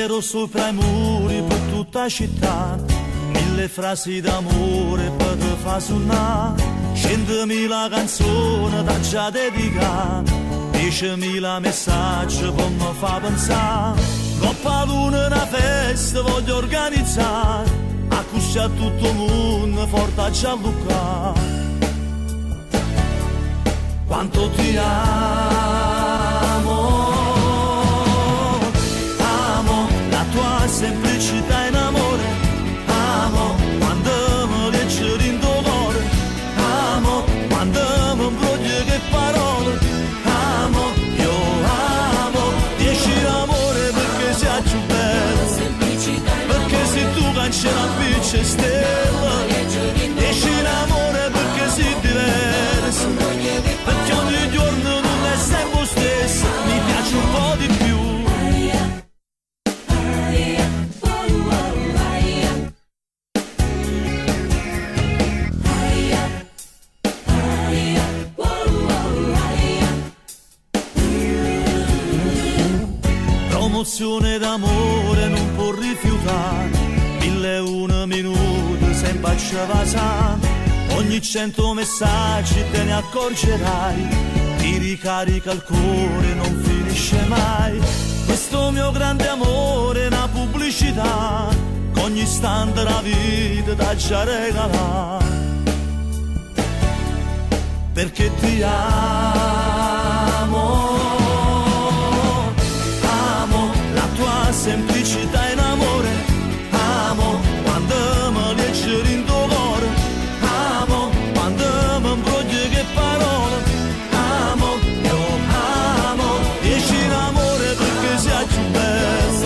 Scriverò sopra i muri per tutta la città 1000 frasi d'amore per te fa suonare, 100.000 canzoni da già dedicare, 10.000 messaggi per mi fa pensare. Coppa Luna una festa voglio organizzare, così a tutto il mondo forte a Gianluca. Quanto ti amo, amo la tua semplicità in amore, amo quando mi leggi in dolore, amo quando mi imbroglio che parole, amo, io amo, 10 amore perché sei più bello, perché se tu cancelli la bici stella, 10 amore perché sei diverso, perché ogni giorno non è sempre lo stesso, mi piace un po' di più. Promozione d'amore non può rifiutare, 1001 minuti sempre a passare, ogni 100 messaggi te ne accorgerai, ti ricarica il cuore non finisce mai, questo mio grande amore è una pubblicità, che ogni istante la vita da già regalare, perché ti amo. Semplicità in amore, amo quando mi leggi in dolore, amo quando mi imbroglio che parole, amo, io amo, 10 in amore perché sei più bello,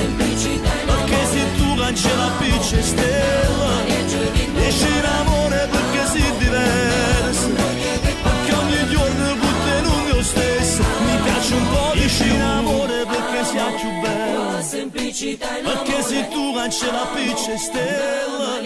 perché se tu cancelli la bici stella, 10 in amore perché sei diverso, perché ogni giorno con te non io stesso, mi piace un po' di più, in amore perché sei più bello, perché se tu cancelli la bici stella,